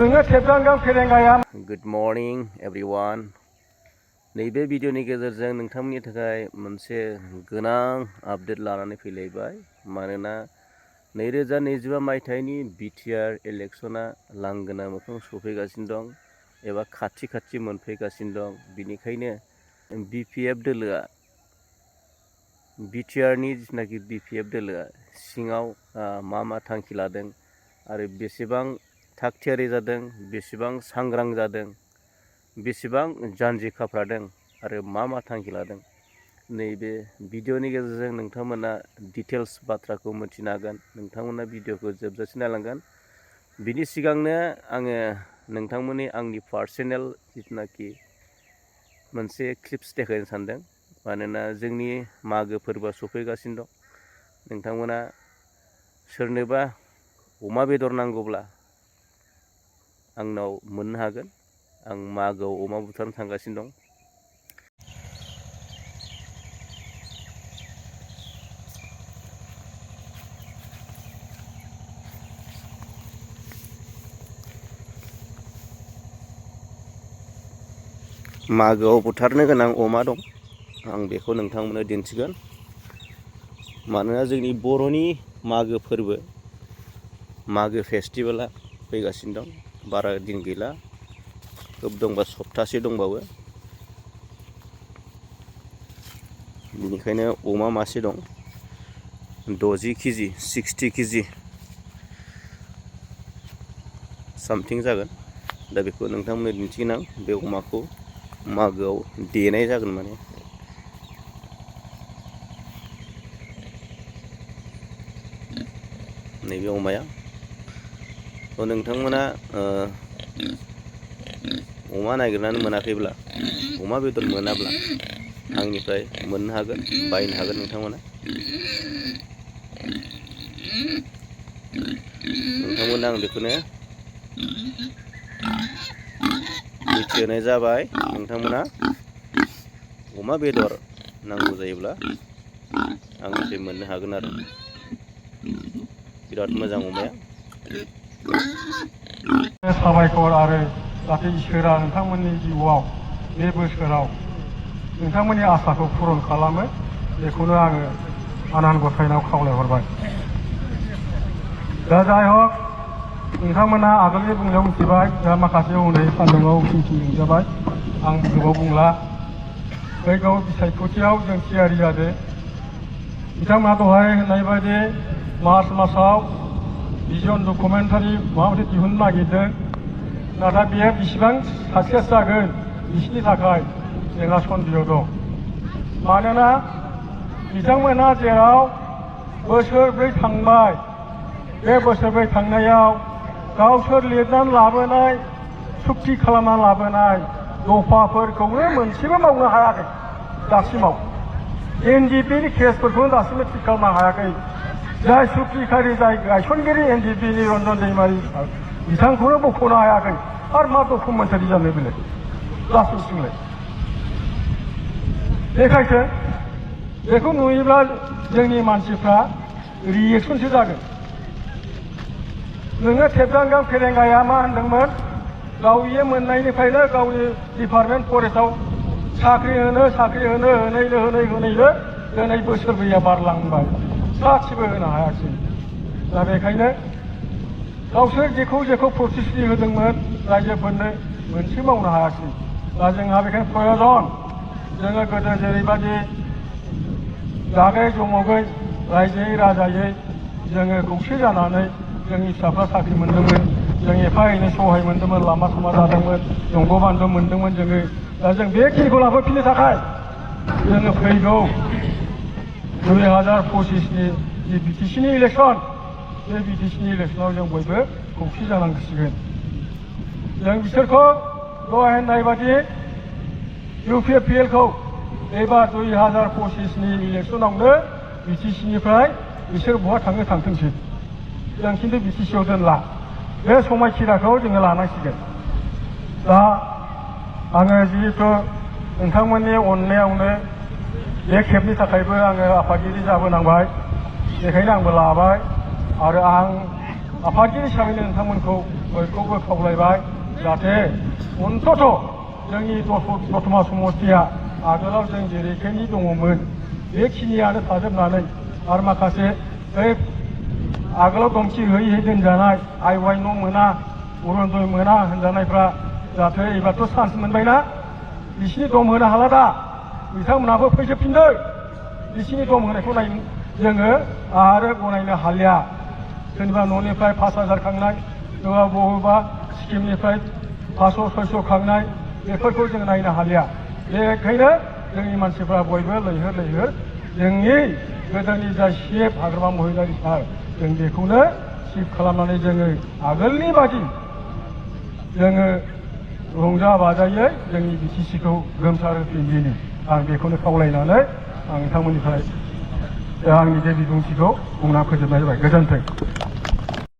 Good morning everyone. नैबे भिडिअनि गेजेरजों नोंथांमोननि थाखाय मोनसे गोनां आपडेट लानानै फैलायबाय मानोना 2025 मायथाइनि बिटिआर इलेक्शना लांगोना मोखां सफैगासिनो दं एबा खाथि मोनफैगासिनो दं। बिनिखायनो बिपिएफ दोलोआ बिटिआरनि जिनाखि बिपिएफ दोलोआ सिङाव मा थांखि लादों आरो बेसेबां थागथियारि जादों, बेसेबां सांग्रां जादों, बेसेबां जानजि खाफ्रादों आरो मा थांखि लादों, नैबे भिडिअनि गेजेरजों नोंथांमोना डिटेल्स बाथ्राखौ मिथिनो हागोन। नोंथांमोना भिडिअखौ जोबजासिम नायलांगोन। बिनि सिगांनो आङो नोंथांमोननि आंनि पार्सनेल जिथुनाखि मोनसे क्लिप्स देखायनो सानदों। मानोना जोंनि मागो फोरबोआ सफैगासिनो दं। नोंथांमोना सोरनोबा अमा बेदर नांगौब्ला आंनाव मोननो हागोन। आं मागोआव अमा बुथारनो थांगासिनो दं। मागोआव बुथारनो गोनां अमा दं। आं बेखौ नोंथांमोननो दिन्थिगोन। मानोना जोंनि बर'नि मागो फोरबो, मागो फेस्टिभेला फैगासिनो दं। बारा दिन गैला, खोब दंबा सप्तासे दंबावो। बेनिखायनो अमा मासे दं, 60 केजि 60 केजि सामथिं जागोन। दा बेखौ नोंथांमोननो दिन्थिगोन आं। बे अमाखौ मागोआव देनाय जागोन। माने नैबे अमाया नोंथांमोना अमा नागिरनानै मोनाखैब्ला, अमा बेदर मोनाब्ला आंनिफ्राय मोननो हागोन, बायनो हागोन। नोंथांमोना आं बेखौनो मिथिहोनाय जाबाय। नोंथांमोना अमा बेदर नांगौ जायोब्ला आंनिफ्राय मोननो हागोन आरो। बिराद मोजां अमाया। साबायखर आरो जाहाथे इसोरा नोंथांमोननि जिउआव बे बोसोराव नोंथांमोननि आसाखौ पुरन खालामो, बेखौनो आङो आनान गसाइनाव खावलायहरबाय। दा जाय हक, नोंथांमोना आगोलनि बुंनायाव मिथिबाय। दा माखासे उन्दै सान्दुङाव मिथिजाबाय। आं गोबाव बुंला। फैगौ बिसायख'थियाव जों थियारि जादो। बिथांमोना दहाय होननाय बायदि मार्च मासाव भिजन डकुमेन्टारि माबा मोनसे दिहुननो नागिरदों। नाथाय बेयो बेसेबां साक्सेस जागोन बिसोरनि थाखाय जोंहा सन्देह दं। मानोना बिथांमोना जेराव बोसोरब्रै थांबाय, बे बोसोरब्रै थांनायाव गावसोर लिरनानै लाबोनाय, सुक्ति खालामनानै लाबोनाय दफाफोरखौनो मोनसेबो मावनो हायाखै दासिमाव। एनडिपिनि केसफोरखौनो दासिमबो थिग खालामनो हायाखै। जाय सुक्तिखारि, जाय गायसनगिरि एनडिपिनि रन्जन दैमारि बिथांखौनो बख'नो हायाखै। आरो मा डकुमेन्टारि जानो बेलाय लासिंसिंलाय। बेखायसो बेखौ नुयोब्ला जोंनि मानसिफ्रा रिएक्सनसो जागोन। नोङो थेबगां फेरेंगाया मा होनदोंमोन? गाव इयो मोननायनिफ्रायनो गावनि डिपार्टमेन्ट फरेस्टआव साख्रि होनैनो दिनै बोसोरब्रैया बारलांबाय, सासेबो होनो हायाखिसै। दा बेखायनो गावसोर जेखौ प्रतिश्रुति होदोंमोन रायजोफोरनो, मोनसे मावनो हायाखिसै। दा जोंहा बेखायनो प्रयजन, जोङो गोदो जेरैबायदि जागै जमगै रायजोयै राजायै जोङो खौसे जानानै जोंनि फिसाफ्रा साख्रि मोन्दोंमोन, जों एफा एनै सहाय मोन्दोंमोन, लामा सामा जादोंमोन, दंग' बान्दो मोन्दोंमोन जोङो। दा जों बेखिनिखौ लाबोफिननो थाखाय जोङो फैगौ 2025नि जि बिटिसिनि इलेक्सन, बे बिटिसिनि इलेक्सनाव जों बयबो खौसे जानांसिगोन। जों बिसोरखौ दहाय होननाय बादि इउपिएफएलखौ एबार 2025नि इलेक्सनावनो बिटिसिनिफ्राय बिसोर बहा थाङो थांथोंसै। जों खिन्थु बिटिसिआव दोनला। बे समायखिराखौ जोङो लानांसिगोन। दा आङो जिहेथु नोंथांमोननि अननायावनो बे खेबनि थाखायबो आङो आफादगिरि जाबोनांबाय। बेखायनो आंबो लाबाय। आरो आं आफादगिरि हिसाबैनो नोंथांमोनखौ बयखौबो खावलायबाय जाहाथे अन्तत' जोंनि दतमा समस्तिया आगोलाव जों जेरैखायनि दङमोन बेखिनियानो थाजोबनानै आरो माखासे बै आगोलाव दमखि होयै दोनजानाय आइ वाइ न' मोना अरुनदय मोना होनजानायफ्रा जाहाथे एबारथ' चान्स मोनबायना बिसिनि दम होनो हाला दा बिथांमोनहाबो फैजोबफिनदों बिसिनि दम होनायखौ जोङो आरो गनायनो हालिया सोरनिबा न'निफ्राय 5,000 खांनाय सोरबा बबेबा स्किमनिफ्राय 500-600 खांनाय बेफोरखौ जों नायनो हालिया बेखायनो जोंनि मानसिफ्रा बयबो लैहोर लैहोर जोंनि गोदोनि जा सिएफ हाग्रामा महिलारि सार जों बेखौनो सिफ खालामनानै जोङो आगोलनि बादि जोङो रंजा बाजायै जोंनि बिटिसिखौ गोमसार होफिनदिनि आं बेखौनो खावलायनानै आं नोंथांमोननिफ्राय आंनि बे बिबुंथिखौ बुंना फोजोबनाय जाबाय गोजोन्थों।